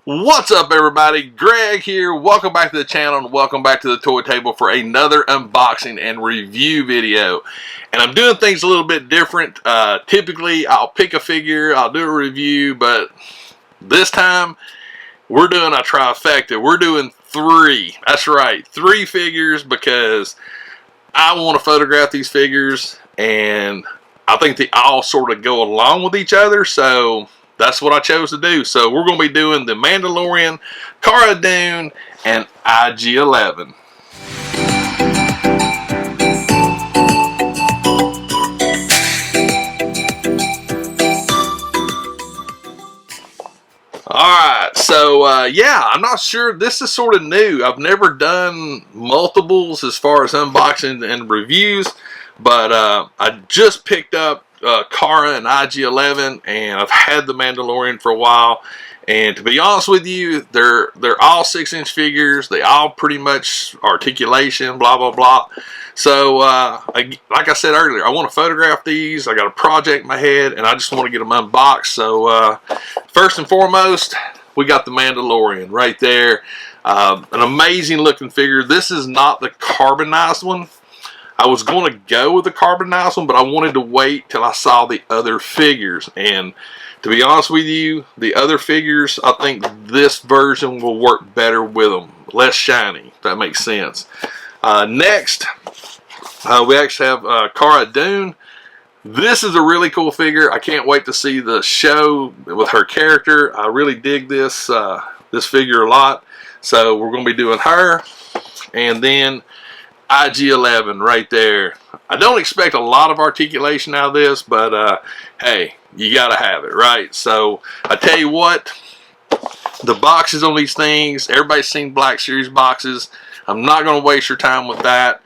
What's up, everybody? Greg here. Welcome back to the channel and welcome back to the toy table for another unboxing and review video. And I'm doing things a little bit different. Typically, I'll pick a figure, I'll do a review, but this time we're doing a trifecta. We're doing three. That's right, three figures because I want to photograph these figures and I think they all sort of go along with each other. So that's what I chose to do. So we're going to be doing the Mandalorian, Cara Dune, and IG-11. Alright, so yeah, I'm not sure. This is sort of new. I've never done multiples as far as unboxing and reviews, but I just picked up Cara and IG-11, and I've had the Mandalorian for a while. And to be honest with you, they're all 6-inch figures. They all pretty much articulation, blah blah blah. So like I said earlier, I want to photograph these. I got a project in my head, and I just want to get them unboxed. So first and foremost, we got the Mandalorian right there. An amazing looking figure. This is not the carbonized one. I was going to go with the carbonized one, but I wanted to wait till I saw the other figures. And to be honest with you, the other figures, I think this version will work better with them. Less shiny, if that makes sense. Next, we actually have Cara Dune. This is a really cool figure. I can't wait to see the show with her character. I really dig this this figure a lot. So we're going to be doing her. And then IG-11 right there. I don't expect a lot of articulation out of this, but hey, you gotta have it, right? So I tell you what, the boxes on these things, everybody's seen Black Series boxes. I'm not gonna waste your time with that,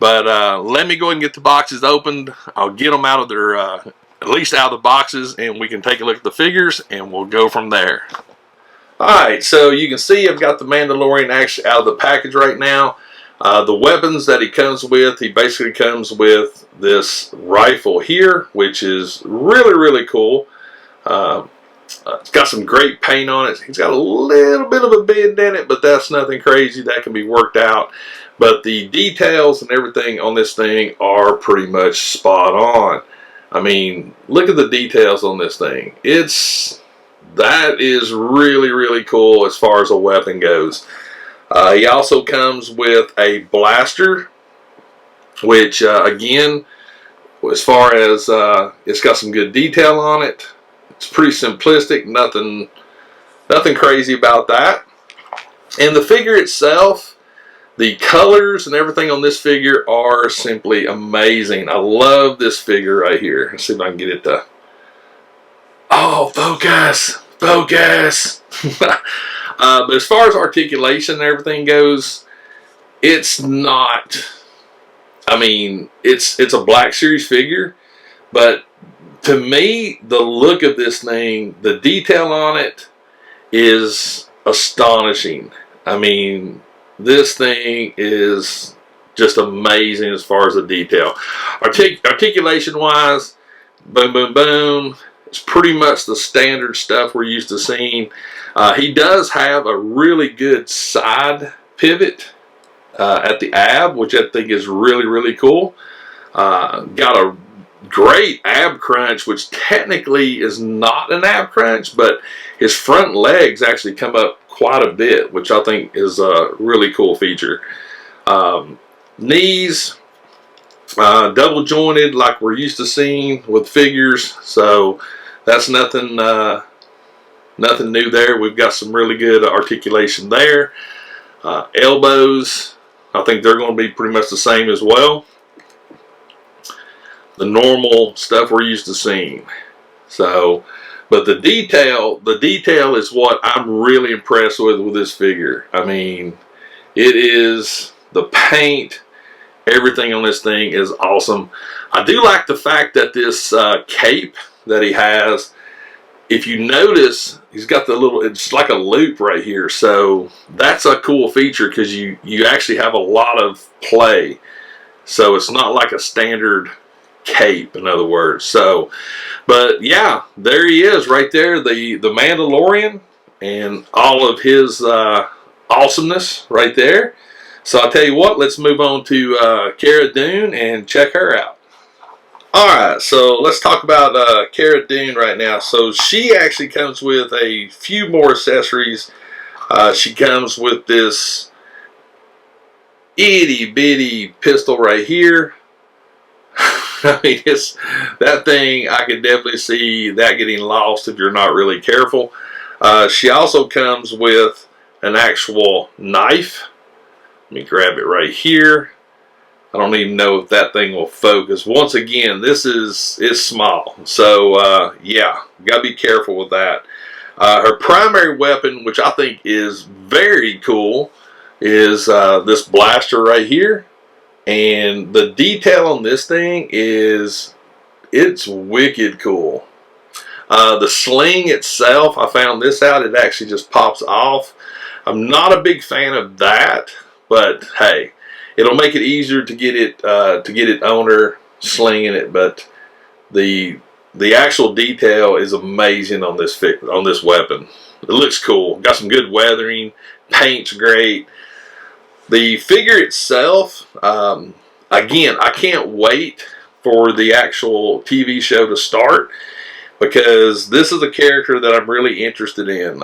but let me go ahead and get the boxes opened. I'll get them out of their at least out of the boxes, and we can take a look at the figures and we'll go from there. Alright, so you can see I've got the Mandalorian actually out of the package right now. The weapons that he comes with, he basically comes with this rifle here, which is really cool. It's got some great paint on it. He's got a little bit of a bend in it, but that's nothing crazy. That can be worked out. But the details and everything on this thing are pretty much spot on. I mean, look at the details on this thing. That is really cool as far as a weapon goes. He also comes with a blaster, which again, as far as it's got some good detail on it. It's pretty simplistic, nothing crazy about that. And the figure itself, the colors and everything on this figure are simply amazing. I love this figure right here. Let's see if I can get it to... Oh, focus! But as far as articulation and everything goes, it's not, I mean, it's a Black Series figure, but to me, the look of this thing, the detail on it is astonishing. I mean, this thing is just amazing as far as the detail. Articulation-wise, boom. It's pretty much the standard stuff we're used to seeing. He does have a really good side pivot at the ab, which I think is really cool. Got a great ab crunch, which technically is not an ab crunch, but his front legs actually come up quite a bit, which I think is a really cool feature. Knees, double jointed like we're used to seeing with figures, so that's nothing new there. We've got some really good articulation there. Elbows, I think they're going to be pretty much the same as well. The normal stuff we're used to seeing. So, but the detail is what I'm really impressed with this figure. I mean, it is the paint. Everything on this thing is awesome. I do like the fact that this cape that he has, if you notice, he's got the little, it's like a loop right here. So that's a cool feature because you actually have a lot of play. So it's not like a standard cape, in other words. So, but yeah, there he is right there, the Mandalorian. and all of his awesomeness right there. So I'll tell you what, let's move on to Cara Dune and check her out. Alright, so let's talk about Cara Dune right now. So she actually comes with a few more accessories. She comes with this itty bitty pistol right here. I mean, it's that thing. I could definitely see that getting lost if you're not really careful. She also comes with an actual knife. Let me grab it right here. I don't even know if that thing will focus. Once again, it's small, so yeah, gotta be careful with that. Her primary weapon, which I think is very cool, is this blaster right here. And the detail on this thing it's wicked cool. The sling itself, I found this out, it actually just pops off. I'm not a big fan of that, but hey, it'll make it easier to get it on her slinging it. But the actual detail is amazing on this weapon. It looks cool. Got some good weathering. Paint's great. The figure itself, again, I can't wait for the actual TV show to start, because this is a character that I'm really interested in.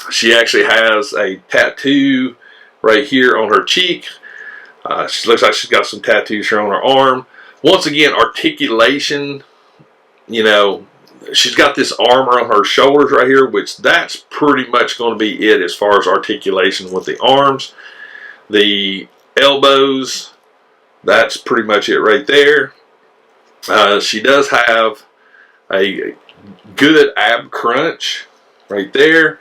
She actually has a tattoo right here on her cheek. She looks like she's got some tattoos here on her arm. Once again, articulation, you know, she's got this armor on her shoulders right here, which that's pretty much going to be it as far as articulation with the arms. The elbows, that's pretty much it right there. She does have a good ab crunch right there.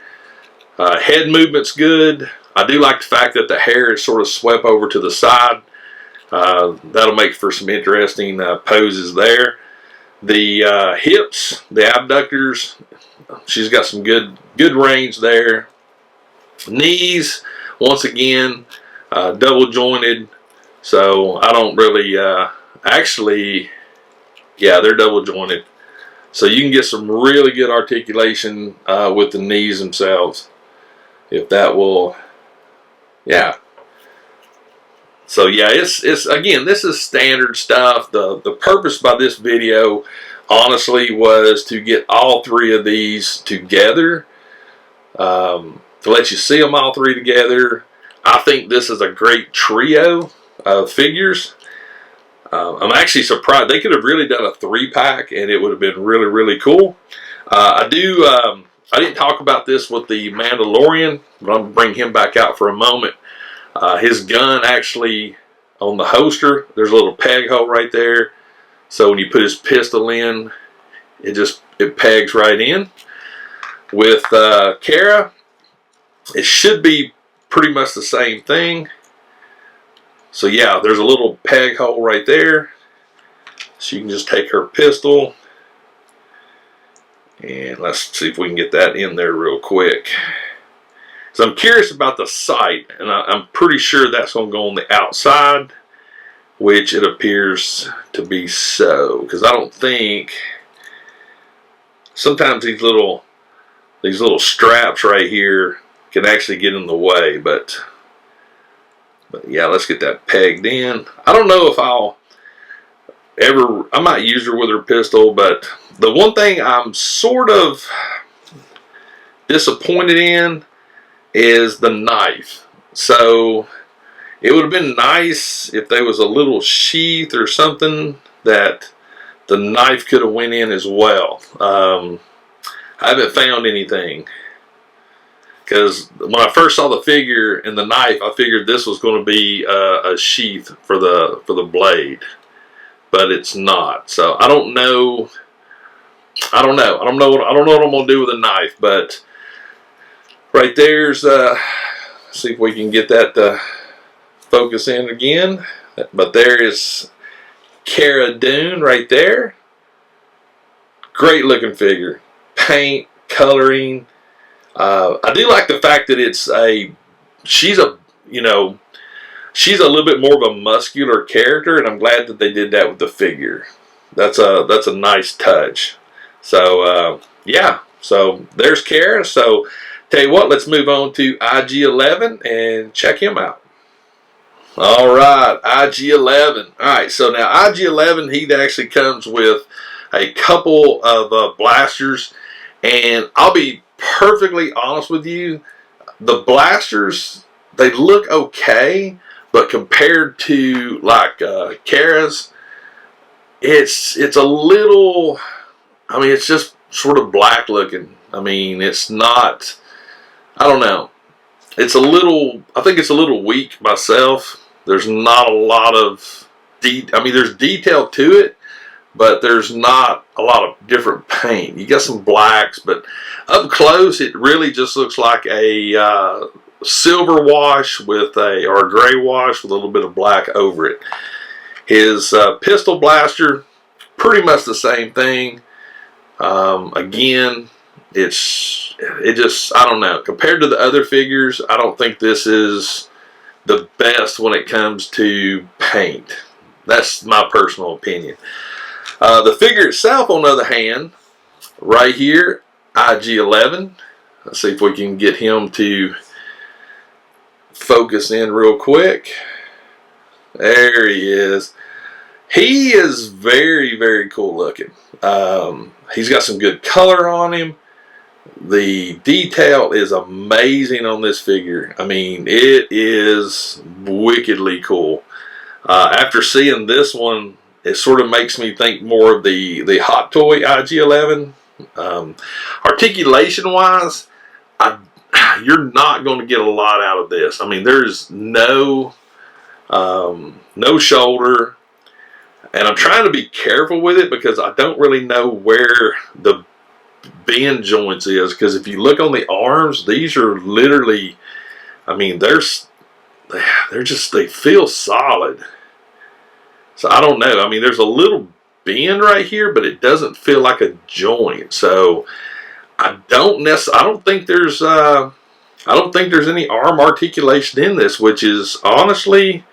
Head movement's good. I do like the fact that the hair is sort of swept over to the side. That'll make for some interesting poses there. The hips, the abductors, she's got some good range there. Knees, once again, double jointed, so I don't really actually, yeah, they're double jointed, so you can get some really good articulation with the knees themselves, if that will, yeah. So yeah, it's again, this is standard stuff. The purpose by this video honestly was to get all three of these together, to let you see them all three together. I think this is a great trio of figures. I'm actually surprised. They could have really done a 3-pack and it would have been really, really cool. I didn't talk about this with the Mandalorian, but I'm going to bring him back out for a moment. His gun actually, on the holster, there's a little peg hole right there. So when you put his pistol in, it pegs right in. With Cara, it should be pretty much the same thing. So yeah, there's a little peg hole right there. So you can just take her pistol. And let's see if we can get that in there real quick. So I'm curious about the sight, and I'm pretty sure that's going to go on the outside, which it appears to be so. Because I don't think, sometimes these little straps right here can actually get in the way, but yeah, let's get that pegged in. I don't know if I might use her with her pistol, but the one thing I'm sort of disappointed in is the knife. So it would have been nice if there was a little sheath or something that the knife could have went in as well. I haven't found anything, because when I first saw the figure and the knife, I figured this was going to be a sheath for the blade, but it's not. So I don't know. I don't know what I'm going to do with a knife. But right there's, see if we can get that to focus in again. But there is Cara Dune right there. Great looking figure. Paint, coloring. I do like the fact that she's a little bit more of a muscular character, and I'm glad that they did that with the figure. That's a nice touch. So yeah, so there's Cara. So Tell you what, let's move on to IG-11 and check him out. All right, IG-11. All right, so now IG-11, he actually comes with a couple of blasters, and I'll be perfectly honest with you, the blasters, they look okay, but compared to like Cara's, it's a little, I mean, it's just sort of black looking. I mean, it's not, I don't know. It's a little, I think it's a little weak myself. There's not a lot of, I mean, there's detail to it, but there's not a lot of different paint. You got some blacks, but up close, it really just looks like a silver wash with or a gray wash with a little bit of black over it. His pistol blaster, pretty much the same thing. Again, it just, I don't know. Compared to the other figures, I don't think this is the best when it comes to paint. That's my personal opinion. The figure itself, on the other hand, right here, IG-11. Let's see if we can get him to focus in real quick. There he is. He is very, very cool looking. He's got some good color on him. The detail is amazing on this figure. I mean, it is wickedly cool. After seeing this one, it sort of makes me think more of the Hot Toy IG-11. Articulation-wise, you're not going to get a lot out of this. I mean, there's no shoulder. And I'm trying to be careful with it because I don't really know where the bend joints is. Because if you look on the arms, these are literally, I mean, they're just, they feel solid. So I don't know. I mean, there's a little bend right here, but it doesn't feel like a joint. So I don't think there's any arm articulation in this, which is honestly,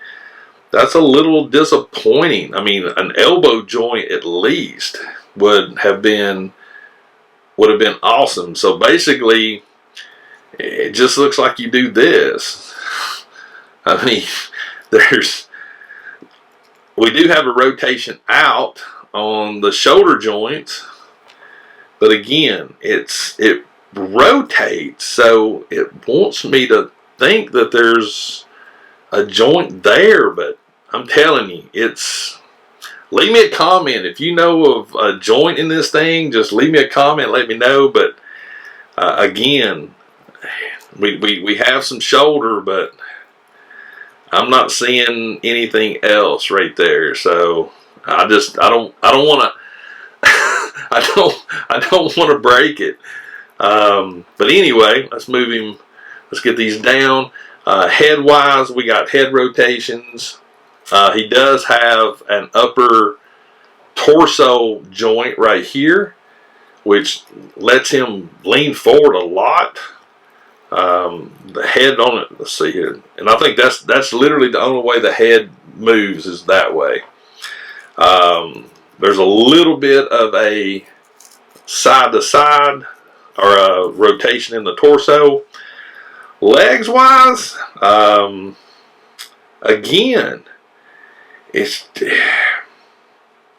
that's a little disappointing. I mean, an elbow joint at least would have been awesome. So basically, it just looks like you do this. I mean, we do have a rotation out on the shoulder joints, but again, it rotates, so it wants me to think that there's a joint there, but I'm telling you, leave me a comment if you know of a joint in this thing. Just leave me a comment, let me know. But again, we have some shoulder, but I'm not seeing anything else right there. So I don't want to I don't want to break it. But anyway, let's move him. Let's get these down. Head wise, we got head rotations. He does have an upper torso joint right here, which lets him lean forward a lot. The head on it, let's see here, and I think that's literally the only way the head moves is that way. There's a little bit of a side to side or a rotation in the torso. Legs wise, again,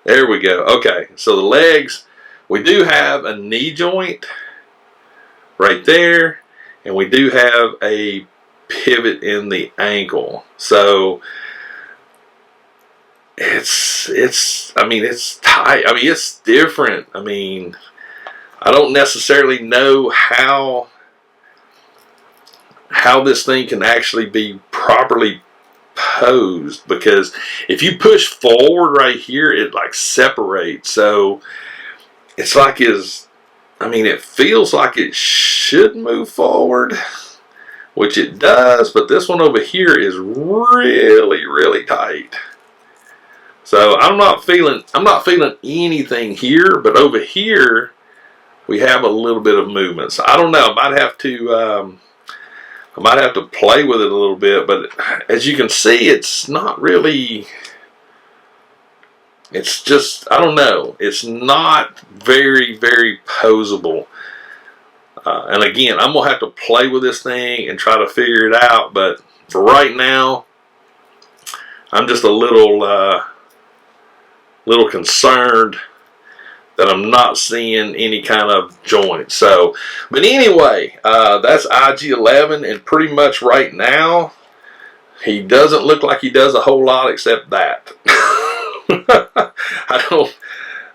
there we go. Okay, so the legs, we do have a knee joint right there, and we do have a pivot in the ankle. So I mean, it's tight. I mean, it's different. I mean, I don't necessarily know how this thing can actually be properly posed, because if you push forward right here, it like separates. So it's like I mean, it feels like it should move forward, which it does, but this one over here is really, really tight. So I'm not feeling anything here, but over here we have a little bit of movement. So I don't know. I might have to play with it a little bit, but as you can see, it's not really. It's just, I don't know. It's not very, very posable. And again, I'm going to have to play with this thing and try to figure it out. But for right now, I'm just a little concerned that I'm not seeing any kind of joint. So, but anyway, that's IG-11, and pretty much right now, he doesn't look like he does a whole lot except that.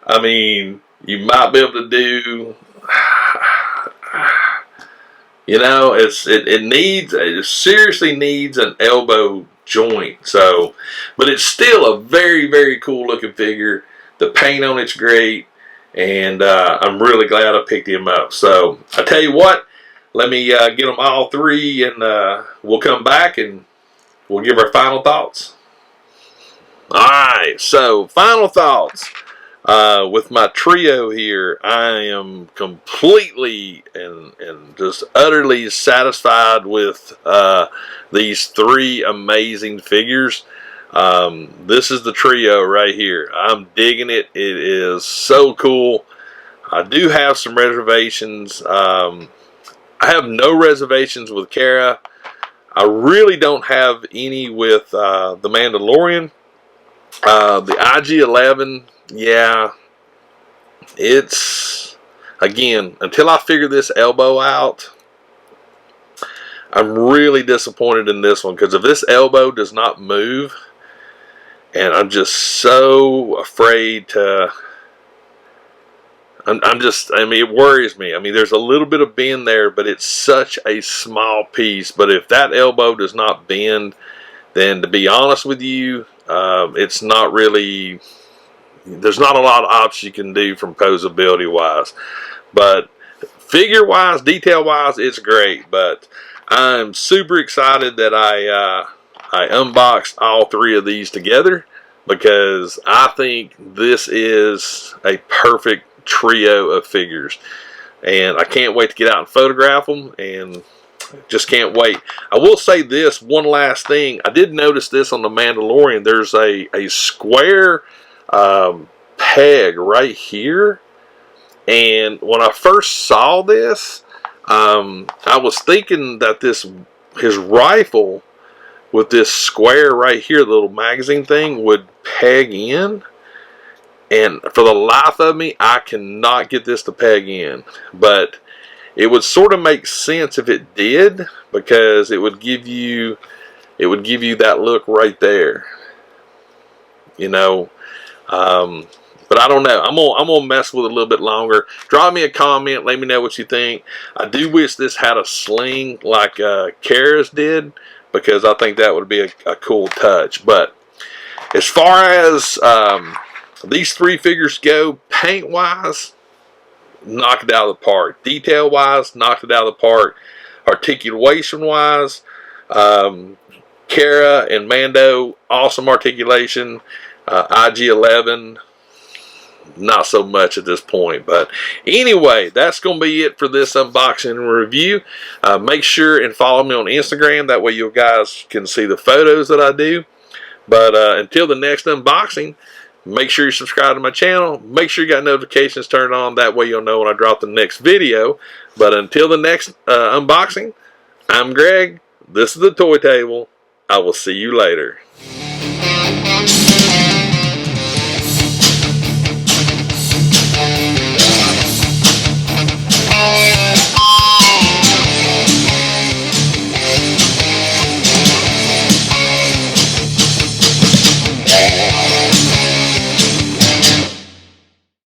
I mean, you might be able to do, you know, it seriously needs an elbow joint. So, but it's still a very, very cool looking figure. The paint on it's great, and I'm really glad I picked him up. So I tell you what, let me get them all three, and we'll come back and we'll give our final thoughts. Alright, so final thoughts. With my trio here, I am completely and just utterly satisfied with these three amazing figures. This is the trio right here. I'm digging it. It is so cool. I do have some reservations. I have no reservations with Cara. I really don't have any with the Mandalorian. The IG-11, yeah, it's, again, until I figure this elbow out, I'm really disappointed in this one, because if this elbow does not move, and I'm just so afraid to, I mean, it worries me. I mean, there's a little bit of bend there, but it's such a small piece. But if that elbow does not bend, then to be honest with you, it's not really, there's not a lot of options you can do from posability wise. But figure wise, detail wise, it's great. But I'm super excited that I unboxed all three of these together, because I think this is a perfect trio of figures, and I can't wait to get out and photograph them, and just can't wait. I will say this one last thing. I did notice this on the Mandalorian. There's a square peg right here, and when I first saw this, I was thinking that his rifle with this square right here, the little magazine thing, would peg in. And for the life of me, I cannot get this to peg in. But it would sort of make sense if it did, because it would give you that look right there. You know, but I don't know. I'm gonna mess with it a little bit longer. Drop me a comment. Let me know what you think. I do wish this had a sling like Cara's did, because I think that would be a cool touch. But as far as these three figures go, paint wise, knocked it out of the park. Detail wise, knocked it out of the park. Articulation wise, Cara and Mando, awesome articulation. IG-11, not so much at this point. But anyway, that's going to be it for this unboxing and review. Make sure and follow me on Instagram. That way you guys can see the photos that I do. But until the next unboxing, make sure you subscribe to my channel. Make sure you got notifications turned on. That way you'll know when I drop the next video. But until the next unboxing, I'm Greg. This is the Toy Table. I will see you later.